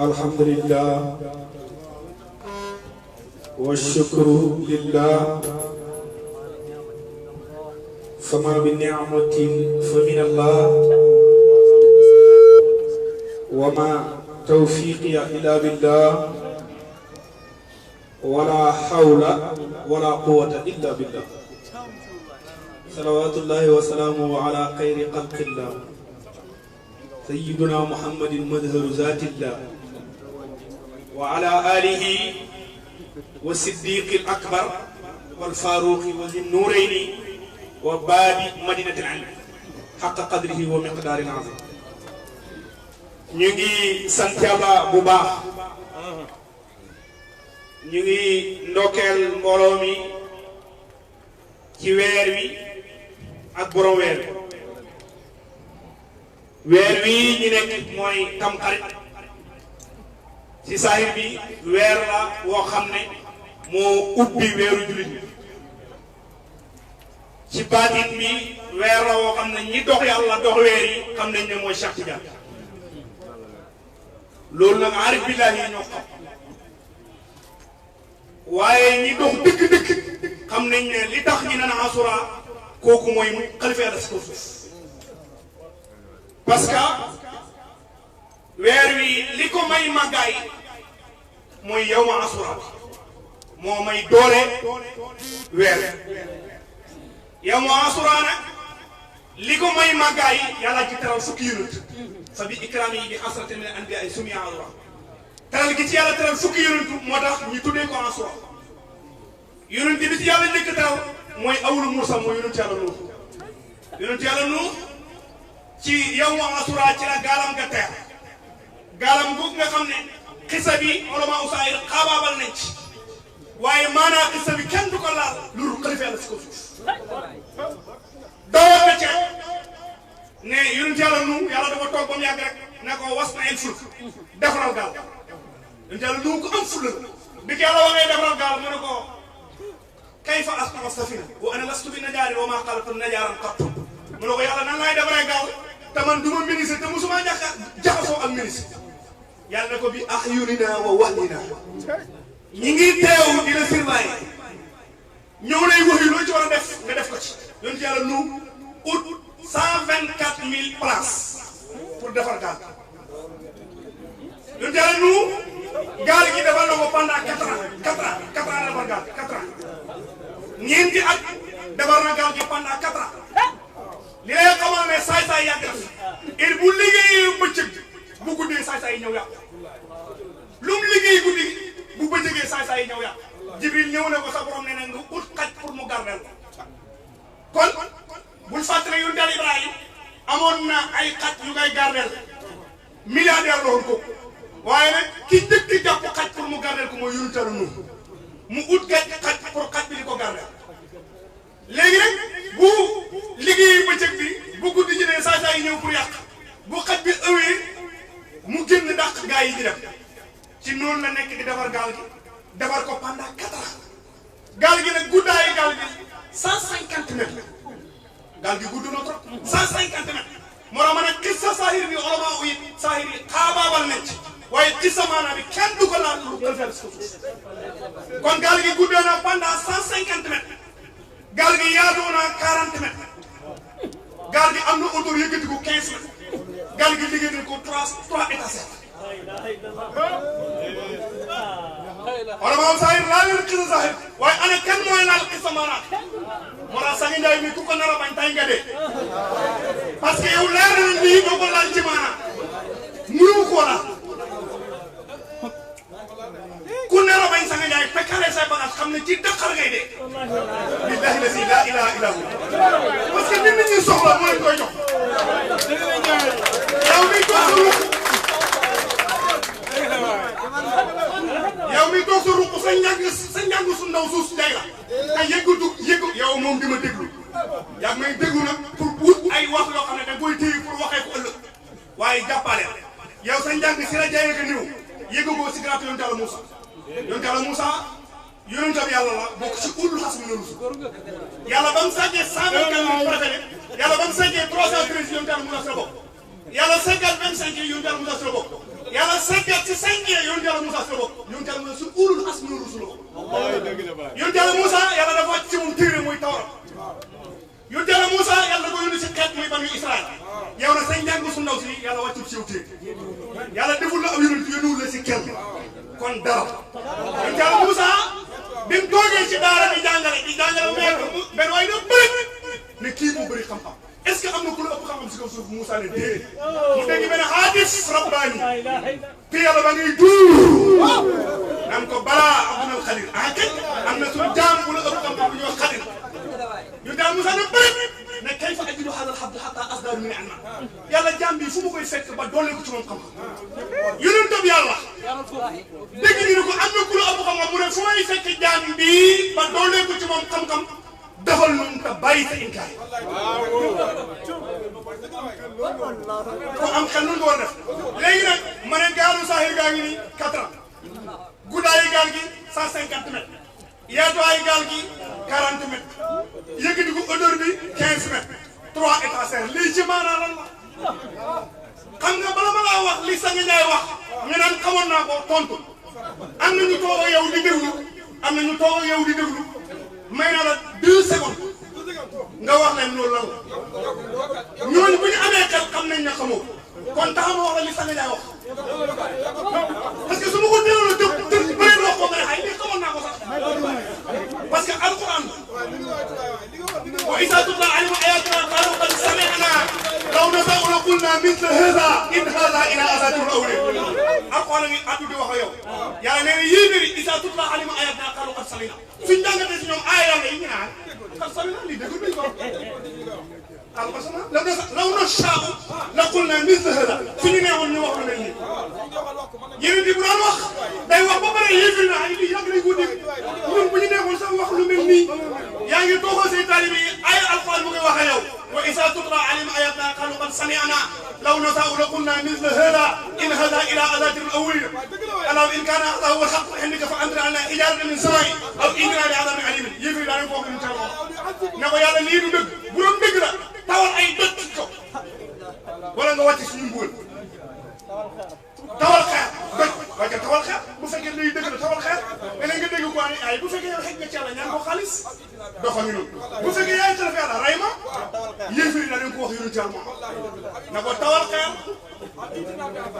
الحمد لله والشكر لله فما بالنعمة فمن الله وما توفيقي إلا بالله ولا حول ولا قوة إلا بالله صلوات الله وسلامه على خير خلق الله سيدنا محمد مظهر ذات الله وعلى آله والصديق الأكبر والفاروق وذي النورين وباب مدينة العلم حق قدره ومقدار عظيم نيجي سانتيالا بوبا نيجي نوكل مبولومي ci weer wi ak borom weer wi ñu nekk mooy tamxarit ci saahir bi weer la woo xam ne moo ubbi weeru jullit bi ci baatin bi weer la woo xam ne ñi dox yàlla dox weer yi xam nañ ne mooy Cheikh Tidiane loolu nag aarif billaahi yi ñoo xam waaye ñi dox dëgg-dëgg xam nañ ne li tax ñi naan Asura kooku mooy xalifa yàlla si kaw suuf parce que weer wi li ko may màggaay mooy yow ma Asura moo may doole weer yow ma Asura nag li ko may màggaay yàlla ci teral fukki yonent fa bi ikraam yi bi asratin min anbiya sumia Asura teral gi ci yàlla teral fukki yonent moo tax ñu tuddee ko Asura yonent bi ci yàlla njëkk teral mooy awlu Muusa mooy yonent yàlla Nuux yonent yàlla Nuux ci yow ma Asura ci la gaalam nga teer gaalam googu nga xam ne xisa bi ulama usaayir xaabaabal nañ ci waaye maanaa xisa bi kenn du ko laal loolu xalifa yàlla si ko suuf dawoo na ca ne yonent yàlla Nuux yàlla dafa toog ba mu yàgg rek ne ko was na el fulk defaral gaal yonent yàlla Nuux ko am fulla bi ko yàlla waxee defaral gaal mu ne ko kayfa asna'u safina wa ana lastu bi najaarin wa maa xalaqtu najaaran qattu mu ne ko yàlla nan laay defaree gaal te man du ma ministre te musuma jaxasoo ak ministre yàlla ne ko bi ahyunina wa wahyina ñi ngi teew di la surveiller ñëw lay wax yi loo ci war a def nga def ko ci yonent yàlla nu ut 124 000 places pour defar gaal yonent yàlla nu gaal gi defal na ko pendant 4 ans defar gaal 4 ans ñeenti at defar na gaal gi pendant 4 ans li lay xamal ne saay-saay yàgg na fi bu liggéeyee bëccëg bu guddee saay-saay yi ñëw yàq lu mu liggéey guddi bu bëccëgee saay-saay yi ñëw yàq Jibril ñëw ne ko sa borom ne nga ut xaj pour mu gardel kon bul fàttali yu del Ibrahima amoon na ay xaj yu ngay gardel milliardaire loolu ko waaye nag ki njëkk jàpp xaj pour mu gardel ko mooy yuntalu nu mu ut xaj pour xaj bi di ko gardel léegi rek bu liggéey bëccëg bi bu guddi ji ne saa yi ñëw pour yàq bu xaj bi ëwee mu génn dàq gaa yi di def ci noonu la nekk di defar gaal gi defar ko pendant 4 ans gaal gi nag guddaayu gaal gi 150 mètres gaal gi gudd na trop 150 mètres moo tax ma ne xissa saahir bi ulama yi saahir yi xaabaabal nañ ci waaye xissa maanaam bi kenn du ko laal lu gën suuf kon gaal gi guddee na pendant 150 mètres gaal gi yaatoo na 40 mètres gaal gi am na autour yëkkati ko 15 mètres gaal gi liggéey nañ ko 3 étages. wala moom saahir laal leen xisa saahir waaye ana kan mooy laal xisa maanaam moo tax Sangi Njaay mi ku ko nar a bañ tay nga dee parce que yow leer na nii doo ko laal ci maanaam mënu ko laal ku nar a bañ Sangi Njaay fekkale say bagage xam ne ci dëkkar ngay dee billahi la si laa ilaaha illa hu parce que nit ñi soxla moo leen koy jox yow mi toog sa ruq yow mi toog sa ruq sa njàng su ndaw suuf si day la te yëggu yow moom di ma déglu yaa may déglu nag pour wut ay wax yoo xam ne da nga koy téye pour waxee ko ëllëg waaye jàppale yow sa njàng si la jaayee ko néew yëggu ko si garaatu yonent Yàlla Moussa yonent Yàlla Moussa yonentam Yàlla la bokk ci ulul xas mi la rusul yàlla ba mu sàccee 124 préféré yàlla ba mu sàccee 313 yonent Yàlla Moussa si la bokk yàlla 50 25 yonent Yàlla Moussa si la bokk yàlla seggat ci 5 ans yonent yàlla Moussa si la bokk yonent yàlla Moussa su ulul as min rusul yonent yàlla Moussa yàlla dafa wàcc ci moom téere muy Tawrat yonent yàlla Moussa yàlla da ko yónni si xeet muy banu Israël yow nag say njàng su ndaw si yàlla wàccul ci yow téere yàlla deful la am yonent yónniwul la si kenn kon dara yonent yàlla Moussa bi mu toogee ci daara di jàngale benn waay na bëri ne kii moo bëri xam-xam est-ce que am na ku la ëpp xam-xam si kaw suuf Moussa ne déedéet mu dégg benn xaadis rabbaani te yàlla ba ngay duur naan ko balaa Abdul Xadir kay am na suñu jaam bu la ëpp xam-xam bu ñuy wax Xadir ñu daal Moussa ne bëri ne kay fa ajidu hadal habd hatta asdar min ilma yàlla jaam bi fu ma koy fekk ba doole ko ci moom xam-xam yonentam yàlla dégg ñu ne ko am na ku la ëpp xam-xam mu ne fu may fekk jaam bi ba doole ko ci moom xam-xam defal nu te bàyyi sa inkaar ko am xel nu nga war a def léegi nag ma ne gaalu Sahir gaa ngi nii 4 ans guddaayu gaal gi 150 mètres yaatuwaayu gaal gi 40 mètres yëkkati ko hauteur bi 15 mètres 3 étagères lii ci maanaa lan la xam nga bala ma laa wax li Sang Njaay wax ñu naan xamoon naa ko tontu am na ñu toog ak yow di déglu am na ñu toog ak yow di déglu may naa la 2 secondes nga wax leen loolu lan la ñooñu bu ñu amee xel xam nañ ne xamoo kon taxaw ma wax la li Sang Njaay wax parce que su ma ko delloo la jóg tër bëri wax ko nga ne ay lii xamoon naa ko sax parce que alquran wa izaa tutlaa alayhim aayatunaa qaaluu qad sami'naa law nashaa'u la qulnaa mithla haazaa in haazaa illaa asaatirul awwaliin alquran a ngi addu di wax ak yow yàlla nee na yéefar yi izaa tutlaa alayhim aayatunaa qaaluu qad sami'naa suñ jàngatee si ñoom aaya yàlla yi ñu naan qad sami'naa lii dëgg duñ ko law nashaa'u la qulnaa mithla haazaa suñu neexoon ñu wax lu mel nii yéen di bu daan wax day wax ba pare yéefar na ay lii yàgg nañ ko dégg ñun bu ñu neexoon sax wax lu mel nii yaa ngi toogoo say taalibe yi ay alxuraan mu ngi wax ak yow wa izaa tutlaa alayhim aayatunaa qaaluu qad sami'naa law nashaa'u la qulnaa mithla haazaa in haazaa illaa asaatirul awwaliin alaa in kaana haazaa huwa al-haqqu min indika fa amtir alanaa hijaaratan min as-samaa'i aw i'tiinaa bi'adaabin aliim yéefar daa leen ko wax ñu teel ne ko yàlla lii du dëgg bu doon dëgg la tawal ay dëkk ci kaw wala nga wàcc suñu mbugal tawal xeer dëkk waaye tawal xeer bu fekkee lii dëgg la tawal xeer leneen nga dégg ko ay bu fekkee yow xëj nga ci yàlla ñaan ko xaalis doxa ngi noonu bu fekkee yaay ci la fi yàlla rey ma yéefar yi daa leen ko wax yonent yàlla moom na ko tawal xeer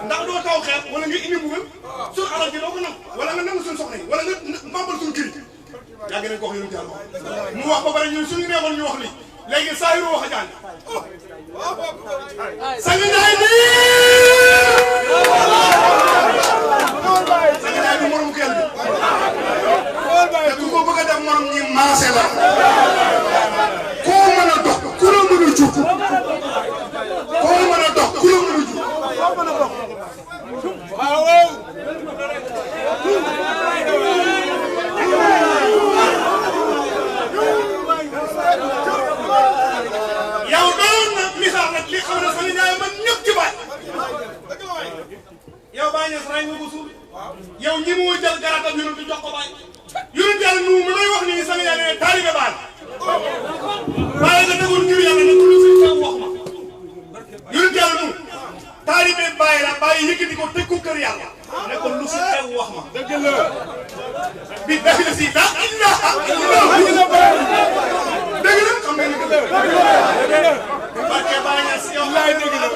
ndax doo taw xeer wala nga indi mbugal suñu alal ji doo ko nam wala nga nangu suñu soxna yi wala nga mambal suñu kër yi yaa ngi leen ko wax yonent yàlla mu wax ba pare ñun suñu neexoon ñu wax li léegi Saahiru wax a jàng Sang Njaay nii Sang Njaay du morom kenn te ku ko bëgg a def morom ñi maase la koo mën a dox ku la mën a jur koo mën a dox ku la mën a jur waaw yow doon na misaal nag li xam ne Sang Njaay man ñëpp ci baay yow Baay Ñas ray nga ko suul yow ñi mu jël garatam yonent di jox ko baay yonent yàlla nu mu may wax ni Sang Njaay ne taalibe baay baay nga tegoon ngir yàlla nag lu fi xew wax ma yonent yàlla nu taalibe baay la baay yëkkati ko teg ko kër yàlla ne ko lu fi xew wax ma dëgg la bi def la si daa ilaha illallah dëgg la xam nga ni barke Baay Ñas yow laay dëgg la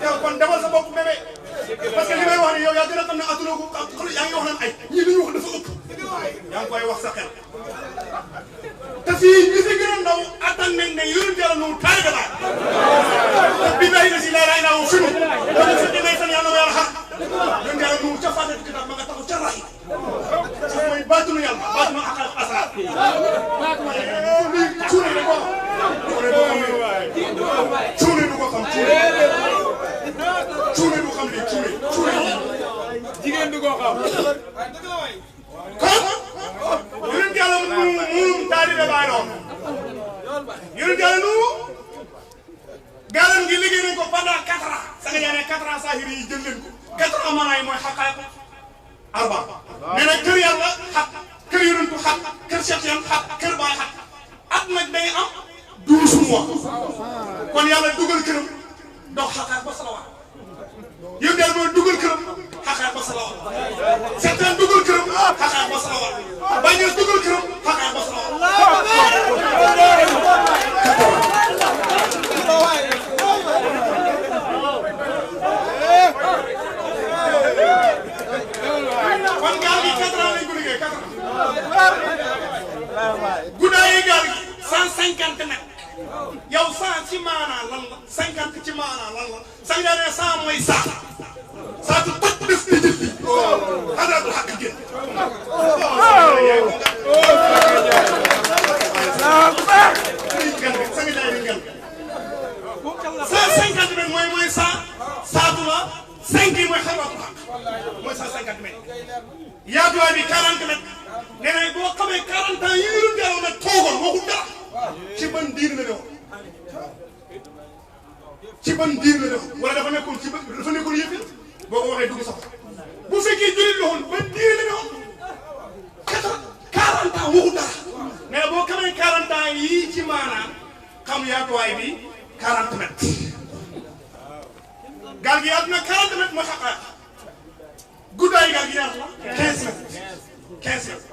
yow kon demal sa bopp bébé parce que li may wax ni yow yaa gën a xam ne atuloo ko yaa ngi wax naan ay ñii li ñu wax dafa ëpp yaa ngi koy wax sa xel te fii ñi fi gën a ndaw attan nañ ne yonent yàlla nu taalibe baay bi day na si lay ray naa wu fi mu dama fi dinay san yàlla yàlla xam yonent yàlla nu ca fàtte kitaab ma nga taxaw ca ray mooy baatunu yàlla baatunu akal asrar cuune da ko cuune du ko xam cuune du xam lii cuune jigéen du ko xam kon yonent yàlla muum taalibe baay doon yonent yàlla nu gaalam gi liggéey nañ ko pendant 4 ans Sang Njaay ne 4 ans Sahir yi jël leen ko 4 ans maanaam mooy xaqaay ko arba nee na kër yàlla xaq kër yonentu xaq kër Cheikh Yan xaq kër baay xaq at nag day am 12 mois kon yàlla dugal këram dox xaqaay ba salawaat yow daal mooy dugal këram xaqaa ba salawat seetaan dugal këram xaqaa ba salawat bañ a dugal këram xaqaa ba salawat kon gaal gi 4 ans lañ ko liggéey 4 ans guddaayu gaal gi 150 mètres yow 100 ci maanaa lan la 50 ci maanaa lan la sax nga ne 100 mooy saa tu toj def di jël xanaa du xàq génn 150 mètres mooy 100 saatu la 5 yi mooy xamatu xaq mooy 150 mètres yaatuwaay bi 40 mètres nee nañ boo xamee 40 ans yi ñu doon jàll nag toogoon waxul dara ci ban diir la defoon ci ban diir la defoon wala dafa nekkoon ci dafa nekkoon yëpp boo ko waxee dugg sax bu fekkee jullit la woon ban diir la defoon 40 ans waxul dara mais boo xamee 40 ans yii ci maanaam xam yaatuwaay bi 40 mètres gaal gi yaatu na 40 mètres mooy xaqaat guddaay gaal gi yaatu na 15 mètres 15 mètres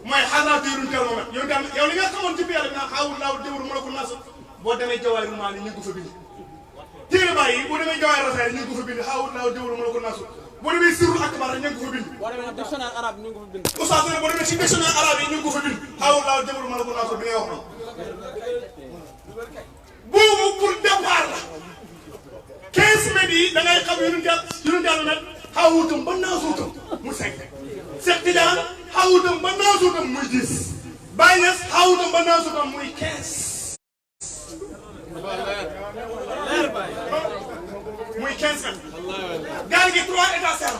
mooy xaaral diirul thermomètre yow li nga xamoon ci biir bi naan xaawul laaw déwéru mu la ko nasu boo demee jawaay rumaa ni ñu ngi ko fa bind téere bàyyi boo demee jawaay rasaay ñu ngi ko fa bind xaawul laaw déwéru mu la ko nasu boo demee sirul akbar ñu ngi ko fa bind boo demee dictionnaire arabe ñu ngi ko fa bind oustaz ne boo demee ci dictionnaire arabe yi ñu ngi ko fa bind xaawul laaw déwéru mu la ko nasu bi ngay wax noonu boobu pour départ la 15 mètres yi da ngay xam yu ñu nag xaawutam ba naasuutam mu 5 Cheikh Tidiane xaawutam ba naasuutam muy 10 Baye Niass xaawutam ba naasuutam muy 15 muy 15 mètres gaal gi 3 étages serre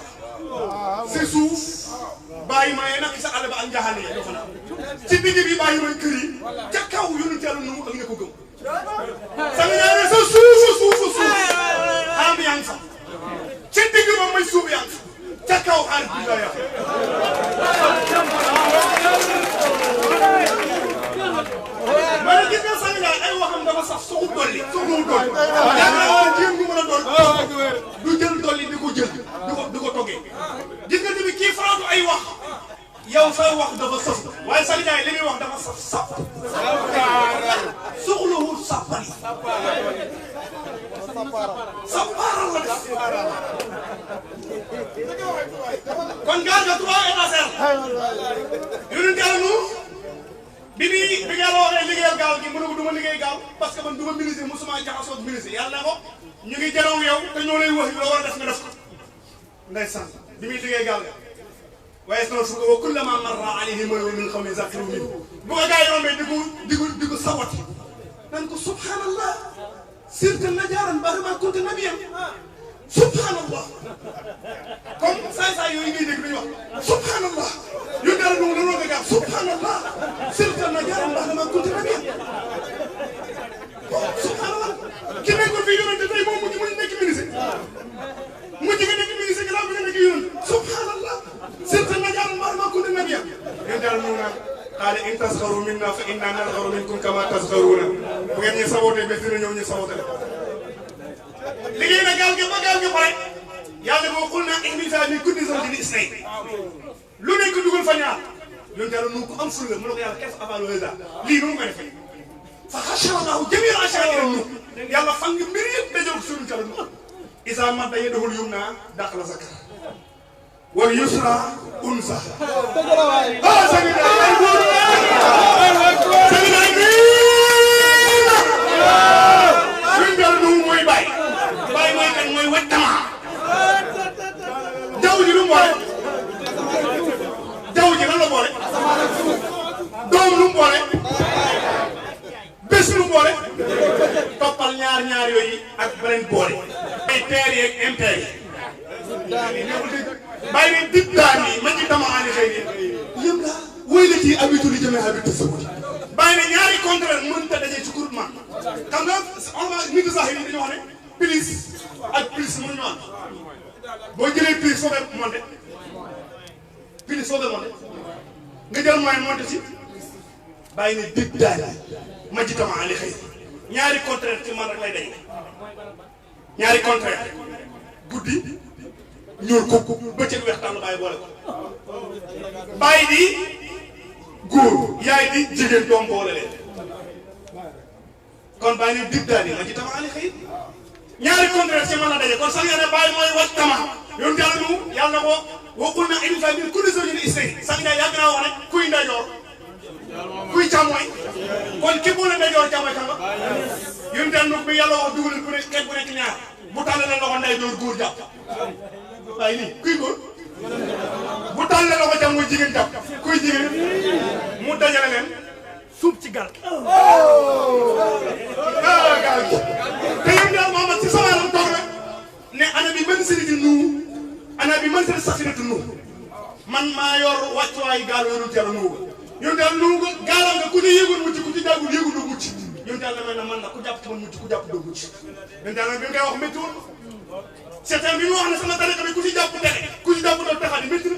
si suuf bàyyi ma ye nag sa àll ba ak njaaxal yi dafa naa ci digg bi bàyyi ma kër yi ca kaw yu ñu nu ak nga ko gëm sama ñaare sa suuf am yaa ngi fa ca digg ba may suuf yaa ngi fa ca kaw xaar bi la yaa ma ne gis nga sang ñaar ay waxam dafa sax soxu dolli yaakaar naa jéem gu mën a doon du jël dolli di ko jël di ko toggee gis nga tamit kii faraatu ay wax yow sa wax dafa saf waaye sang ñaar li muy wax dafa saf saf soxlawul sàppali sappaaral la def kon gaal ga 3 étages yu ñu jàll nu bi Yàlla waxee liggéeyal gaal gi mu ne ko du ma liggéey gaal parce que man du ma ministre musuma jaxasoo ak ministre yàlla ne ko ñu ngi janow yow te ñoo lay wax loo war a def nga def ko ndeysaan bi muy liggéey gaal ga waaye sama fuga wa kullama marra alayhi mala'un min qawmin zakiru min bu ko gars yi rombee di ko sawati nan ko subhanallah sirta najaaran ba'dama kunta nabiyyan subhanallah comme saay yooyu ngay dégg dañuy wax subhanallah yow daal lu la nga gaaw subhanallah sirta najaaran ba'dama kunta nabiyyan subhanallah ki nekkoon fii yonente tey moom mujj nekk ministre mujj nga nekk ministre gannaaw bi nga nekk yonente subhanallah sirta najaaran ba'dama kunta nabiyyan yow daal lu nga qaala in tasxaru minna fa inna nasxaru minkum kama tasxaruuna bu ngeen ñu sabootee bés dina ñëw ñu saboote liggéey na gaal gi ba gaal gi pare yàlla boo xul naa ihmil fiihaa min kulli zawjayni isnayn lu nekk dugal fa ñaar yoon yàlla nu ko am ful la mu ne ko yàlla kayfa af'alu haazaa lii nu mu koy defee fa hasharnaahu jamii'an ashaa'iran nu yàlla fang mbir yëpp dajale ko suñu kàlla nu izaa madda yadahu al-yumnaa daxala zakar wal yusra unsa jaww ji lu mu boole jaww ji lan la boole doom lu mu boole bés lu mu boole toppal ñaar yooyu ak beneen boole ay terre yeeg impair yi bàyyi ne dib daan yi ma ci dama aani xëy ni yëm laa woy la ci habitu li jëmee habit sa guddi bàyyi ne ñaari contraire mënut a dajee ci groupement xam nga nit sax yi dañoo wax ne plus ak plus mënuñu am boo jëlee plus foo koy monté plus foo koy monté nga jël moyen monté ci bàyyi ne dib daan yi ma ci dama aani xëy ñaari contraire ci man rek lay day ñaari contraire guddi ñuul kukk bëccëg weex tàll bàyyi boole ko bàyyi di góor yaay di jigéen doom boole leen kon bàyyi ni dib daal la ci tama ali xëy ñaari contraire ci mën a daje kon sax nga ne bàyyi mooy wàcc tama yoon yàlla nu yàlla na ko waxul na indi fa min kulli zawjin isnayn sax nga yàgg naa wax ne kuy ndajoor kuy càmmooy kon képp ku ne ndajoor càmmooy kan la yoon daal nu bi yàlla wax dugal ku ne xeet bu nekk ñaar bu tàllalee loxo ndajoor góor jàpp waaye nii kuy góor bu tàllalee loxo càmmooy jigéen jàpp kuy jigéen mu dajale leen suub ci gar gaal gi te yow daal Muhammad si samaanam toog rek ne ana bi man sëriñ nuu ana bi man sëriñ safinatu nuu man maa yor wàccuwaayu gaal yoonu teel a nuuga yow daal nuuga gaalam nga ku ci yëgul mucc ku ci jàggul yëgul doo mucc yow daal damay na man la ku jàpp ci man mucc ku jàpp doo mucc yow daal bi nga wax métti woon certain bi mu wax ne sama tariqa bi ku ci jàpp texe ku ci jàpp doo texaat métti na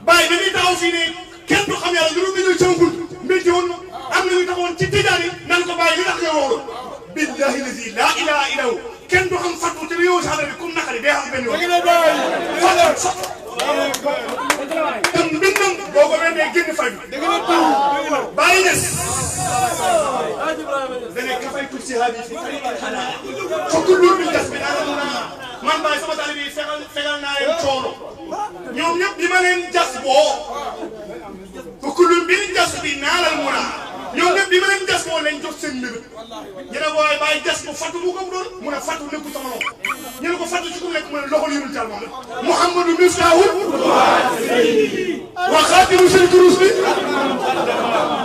bàyyi dañuy taxaw fii ne kenn du xam yàlla lu nga ñëw sama bunt métti woon na am na ñu taxawoon ci tijaan yi nan ko bàyyi li tax nga wóorul billahi lazi laa ilaha illa hu kenn du xam fatu te yow sax bi comme naqari day xam benn yoon fatu sax te mbindam boo ko wendee génn fay bi bàyyi des dane kafaytu sihabi fi tariqil hadaaya fokk loolu bi gas bi daana mun a man bàyyi sama taalibe yi fegal naa leen coono ñoom ñëpp di ma leen jas boo fokk loolu bi jas bi naalal mun a ñoom ñëpp bi ma leen jas boo lañ jox seen mbir ñu ne booy bàyyi jas bu fatu bu ko doon mu ne fatu nekkul sama loxo ñu ne ko fatu ci ku nekk mu ne loxol yonent Yàlla Muhammad Muhammadu Miftaahu wa xaatimu seen kurus bi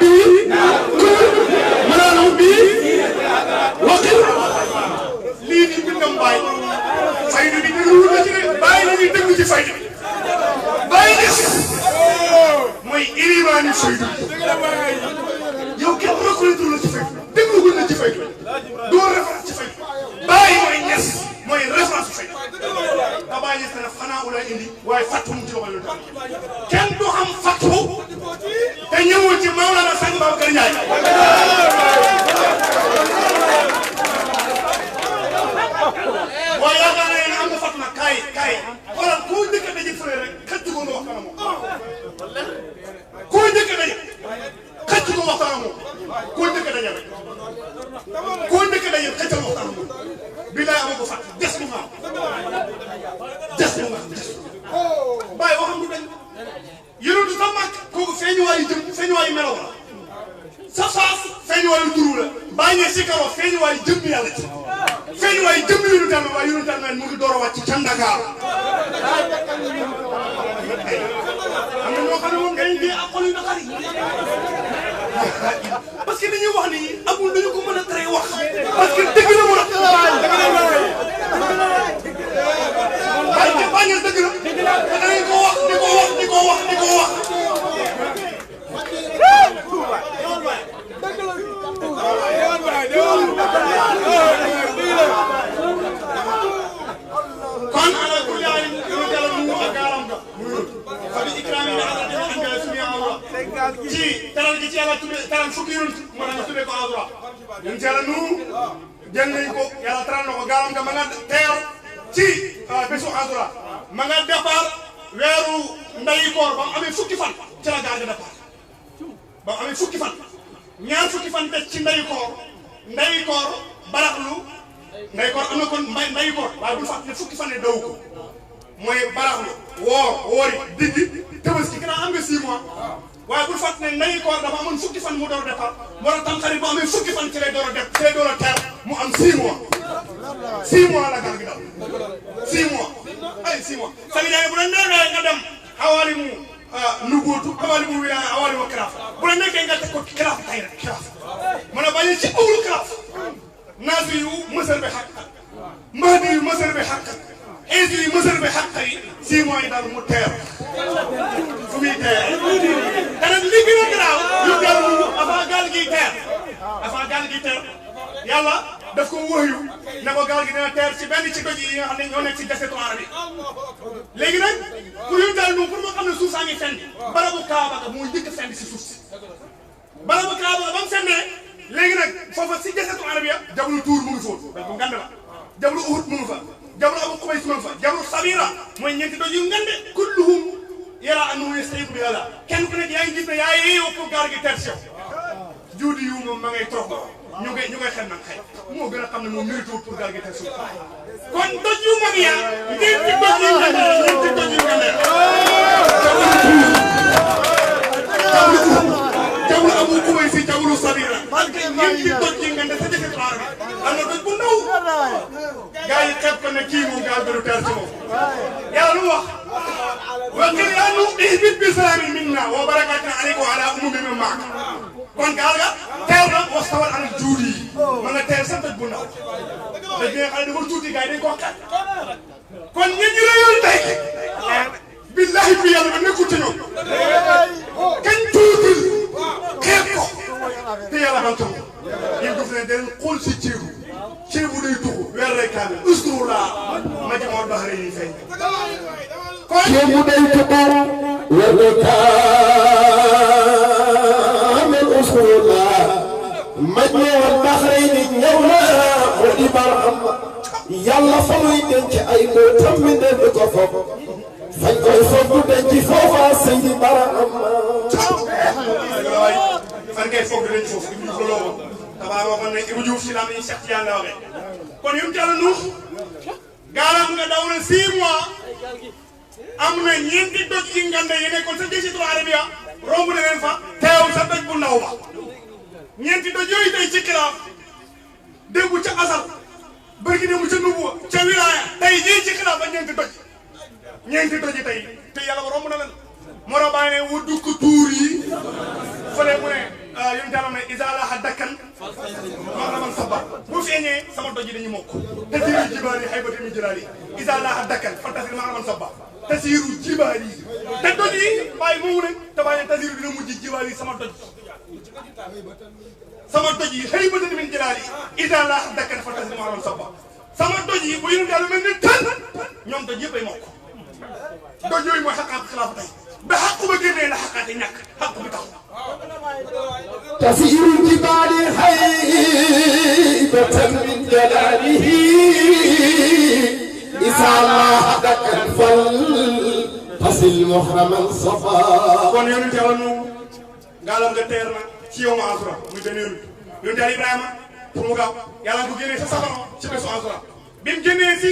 bii kur manaanam bii waqil lii di bindam bàyyi fayda bi déglu la ci de bàyyi la ñuy déglu ci fayda bi bàyyi des mooy ilimaani fayda yow kenn reconnaître la ci fayda dégluwul la ci fayda doo référence ci fayda bàyyi mooy ñes mooy référence ci fayda te bàyyi ñes na xanaa ula indi waaye fàttu mu ci loxo yoon kenn du xam fàttu te ñëwul ci Mawlana Sang Babacar Ndiaye waaye yaakaar naa ne am nga fàttu nag kaay xoolal koo njëkk a daje fële rek xëcc ko nga waxtaan ak moom koo njëkk a daje xëcc ko waxtaan ak moom koo njëkk a daje rek koo njëkk a daje xëccal waxtaan ak moom bilaay amoo ko fàtt des mu maam des mu maam des bàyyi waxam du dañ yënatu sa màkk kooku feeñuwaayu jëm feeñuwaayu melaw la sa faas feeñuwaayu turu la bàyyi ne si karo feeñuwaayu jëm yàlla ci feeñuwaayu jëm yonu tam waaye yonu tam mu ngi door a wàcc ca Ndakaar am na ñoo xam ne moom dañuy dee ak xol yu naqari parce que dañuy wax ni amul dañu ko mën a tere wax parce que dëgg la mu la bàyyi ke bàyyi dëgg la te danañ ko wax di ko wax di ko wax di ko wax kon ala kulli haal ñu dal mu ak gaaram ga fa bi ikrami la ala def anga suñu awra ci taral gi ci yàlla tudde taral fukki yoon mo na tudde ko awra ñu ci yàlla nu jël nañ ko yàlla taral na ko gaaram ga ma nga teew ci bésu awra ma nga départ weeru ndayi koor ba mu amee fukki fan ci la gaar ga départ ba mu amee fukki fan ñaar fukki fan des ci ndayi koor baraxlu nday koor am na kon nday koor waaye bul fàttali fukki fan ne daw ko mooy baraxlu woori diggi Tabaski gannaaw am nga 6 mois waaye bul fàttali ne nday koor dafa amoon fukki fan mu door a départ moo tax Tamxarit bu amee fukki fan ci lay door a def ci lay door a teer mu am 6 mois 6 mois la gaal gi daw 6 mois ay 6 mois sali jaay bu la neexee nga dem xawaali mu nubuutu xawaali mu wilaaya xawaali mu kiraaf bu la nekkee nga teg ko kiraaf tay rek kiraaf mën a bañ ci awlu kiraaf naasi yu mësër bi xaq mahdi yu mësër bi xaq insi yu mësër bi xaq yi 6 mois yi daal mu teer fu muy teer te nag li gën a garaaw yu dellu avant gaal gi teer yàlla daf ko wóoyu ne ko gaal gi dina teer ci benn ci doj yi nga xam ne ñoo nekk ci desetu arab yi léegi nag pour yu dellu pour moo xam ne suuf saa ngi fenn barabu Kaaba ga mooy njëkk a fenn si suuf si barabu Kaaba ga ba mu fennee léegi nag foofa si desetu arab ya jablu tuur mu ngi foofu bu ngand la jablu Uhud mu ngi fa jabru Abu Qubays ma fa jabru Sabira mooy ñeenti doj yu ngande kulluhum yara annahu yastahiqu bi hada kenn ku nekk yaa ngi gis ne yaa yeeyoo pour gaal gi teer si yow juudi yu moom ma ngay trop ñu koy xel nag xëy moo gën a xam ne moom mérite pour gaal gi teer si kon doj yu mag yaa ñeenti doj yu ngande ñeenti doj yu ngande jabru Abu Qubays jabru Sabira ñeenti doj yu ngande sa jëfe xaar bi am na doj bu ndaw gaa yi xeeb ko ne kii moom gaal gi du teer si moom yàlla lu wax وقيل أنه اهبط بسلام منا وبركات عليك وعلى أمم من معك كون قال تيرنا واستوى على الجودي من تير سنت بنا دغي خالي دغول توتي غاي دي كو خات كون ني ريول تاي بالله في يالا نكو تي نيو كان توتي خيكو تي يالا بانتو يغو فين دين قول سي تيرو تيرو دي توخو وير لay كان اسرو لا ما جي مو بحري فاي كيف ديتكم وذكام الأصول مجموع البحرين يولا ودبر يلا فلوي دنج أي موتم من الكفر فنقول فوق دنج فوق سيد برام فنقول فوق دنج فوق تبارك الله إبو جوف سلام يسقيان لا وغير كون يوم تيالو نوح غالام nga dawna 6 mois amna ñeenti doj yi ngande yi nekkoon sa Jasiiratu Arabia romb na leen fa teew sa doj bu ndaw ba ñeenti doj yooyu tey ci xilaaf démb ca asal bërki démb ca nubuwa ca wilaaya tey jii ci xilaaf ba ñeenti doj yi tey te yàlla romb na leen moo tax bàyyi ne wu dukk tuur yi fële mu ne yéen daanaka ne Isaala xa dakkan wax na man sabba bu feeñee sama doj yi dañuy mokk te diiru jibaar yi xaybati mi jëlaal yi Isaala xa dakkan fantasir maa man sabba tasiiru jibaar yi te doj yi bàyyi moomu ne te bàyyi tasiiru dina mujj jibaar yi sama doj yi xaybati mi jëlaal yi Isaala xa dakkan fantasir maa man sabba sama doj yi bu yéen daal mel ni tànn ñoom doj yëpp ay mokk doj yooyu mooy xaqaat xilaafa tey ba xaqu ba génnee la xaqaate ñàkk xaq bi taxaw تسير الجبال هيبة من جلاله إذا الله ذكر فلتصل محرما صفا kon yonent Yàlla nu gaalam nga teer na ci yow ma Asura muy benn yonent Yàlla Ibrahima pour mu gaaw yàlla ko génnee sa safara ci bésu Asura bi mu génnee si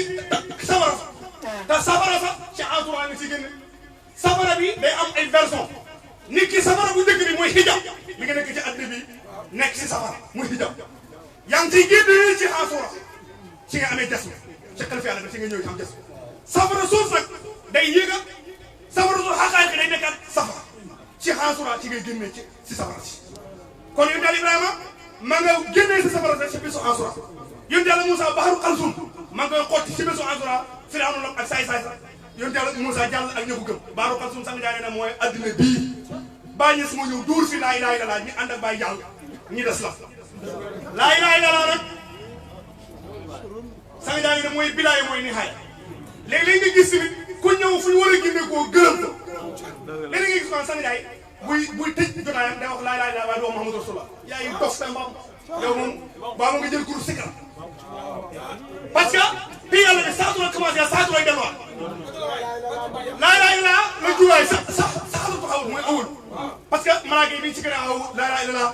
safara te safara sax ci Asura ni si génne safara bi day am ay version nit ki safara bu njëkk bi mooy hijab li nga nekk ci àddina bi nekk si safara muy hijab yaa ngi ciy génnee ci Asura ci nga amee jas ci xel fi yàlla ci nga ñëw ci am jas safara suuf nag day yéega safara suuf xaqaay day nekkaat safara ci Asura ci ngay génnee ci safara si kon yonent Yàlla Ibrahima ma nga génnee si safara si bisu Asura yonent Yàlla Moussa Baxaru Xalsum ma nga xotti si bisu Asura Firawna ak saay-saay sax yonent Yàlla Moussa jàll ak ñëpp gëm Baxaru Xalsum sang jaay na mooy addina bii Baay Ñas moo ñëw duur fi laa ilaaha illallaah ñi ànd ak Baay jàll ñi des la laa ilaaha illallaah nag sang jaay na mooy bilaay mooy ni xaay léeg-léeg nga gis tamit ku ñëw fu ñu war a génne koo gërëm ko léeg-léeg nga gis man sang jaay buy tëj jotaayam day wax laa ilaaha illallaah waaye doo Muhammadu Rasulullah yaa ngi dof sa mbaam yow moom baa nga jël kur sikar parce que bii yàlla bi saatu la commencé saatu lay delluwaat laa ilaaha illallaah la juwaay sax xawul mooy awul parce que malaaka yi bi ñu ci gën a aw laa ilaaha illallaah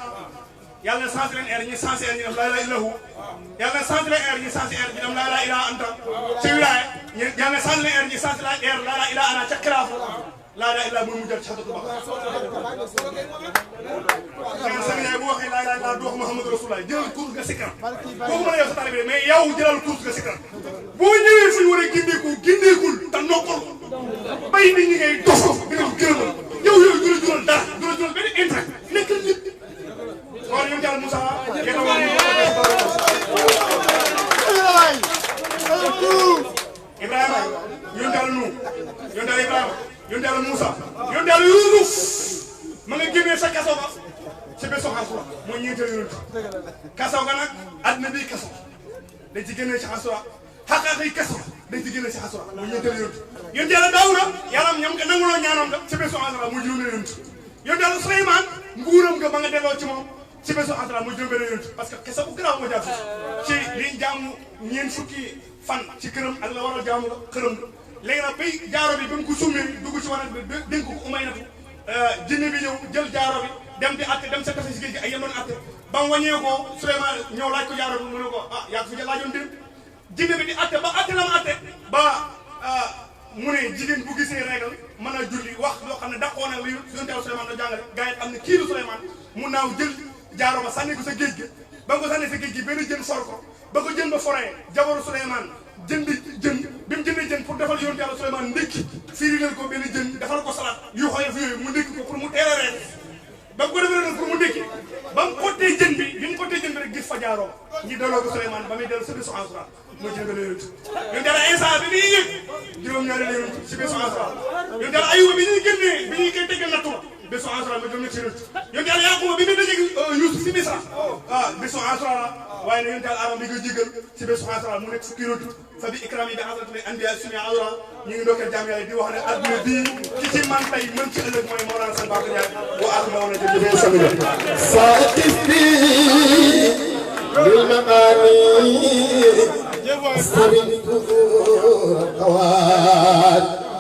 yàlla na sensé leen air ñi sensé air ñi def laa ilaaha illallahu yàlla na sensé leen air ñi sensé air ñi dem laa ilaaha illa anta ci wilaaya yàlla na sensé leen air ñi sensé air laa ilaaha illa ana ca xilaafu laa ilaaha illa mooy mu jël ci xadatu ba sang yaay bu waxee laa ilaaha illa du wax Muhammadu Rasulullah jëlal course nga sikkar boo ko mën a yow sa taalibe mais yow jëlal course nga sikkar boo ñëwee fu ñu war a gindeekul te noppal bay nit ñi ngay dof dina ko gërëmal yow du la jural dara du la jural benn intérêt nekk nit kon yonent Yàlla Moussa yéen a wax Ibrahima yonent Yàlla Nuux yonent Yàlla Ibrahima yonent Yàlla Moussa yonent Yàlla Yuusuf ma nga génnee sa kaso ba ci bésu Asura mooy ñeenteel yonent kaso ga nag àddina bi kaso dañ ci génnee ci Asura xaqaaqi kaso dañ ci génnee ci Asura mooy ñeenteel yonent Yàlla Daawuda yàlla ñam nga nanguloo ñaanam nga ci bésu Asura mooy juróomi yonent yonent Yàlla Suleymaan nguuram nga ba nga delloo ci moom ci bésu Asura mu jëm benn yonent parce que kese bu garaaw moo jaar ci liñ jaamu ñeent fukki fan ci këram ak la waral jaamu këram léegi nag bay jaaro bi ba mu ko summee dugg ci wanag bi dénk ko Umaynatu jinne bi ñëw jël jaaro bi dem di atte dem sa tafes si géej gi ay yem doon atte ba mu wàññee ko Souleymane ñëw laaj ko jaaro bi mu ne ko ah yaa ko fi laajoon démb jinne bi di atte ba atte la mu atte ba mu ne jigéen bu gisee régal mën a julli wax loo xam ne daqoo na li yonent Yàlla Souleymane da jàngale gars yi xam ne kii du Souleymane mu naaw jël jaaro ba sànni ko sa géej gi ba nga ko sànni sa géej gi benn jën for ko ba ko jën ba foree jabaru Souleymane jënd jën bi mu jëndee jën pour defal yonent Yàlla Souleymane ndékki firi leen ko benn jën defal ko salaat yu xoyof yooyu mu ndékki ko pour mu teel a reer ba mu ko defee nag pour mu ndékki ba mu xottee jën bi mu xottee jën bi rek gis fa jaaroo ñi delloo ko Souleymane ba muy dellu sa bésu Asura moo ci nga yonent yonent Yàlla Iisaa bi muy yëg juróom-ñaari la yonent si bésu Asura yonent Yàlla Ayuba bi ñuy génnee bi ñuy koy teggal nattu bésu Asura ma jëm ci yonent yonent Yàlla Yaquba bi muy dajeeg Yuusuf si Misra bésu Asura la waaye nag yonent Yàlla Aadama bi nga jégal si bésu Asura mu nekk fukki yonent fa bi ikrami bi hadratil anbiya sumi awra ñu ngi ndokkeel jaam yàlla di wax ne adduna bii ki ci man tey mën ci ëllëg mooy Mawlana Sall Bakar Ndiaye wa ak Mawlana jërëjëf sama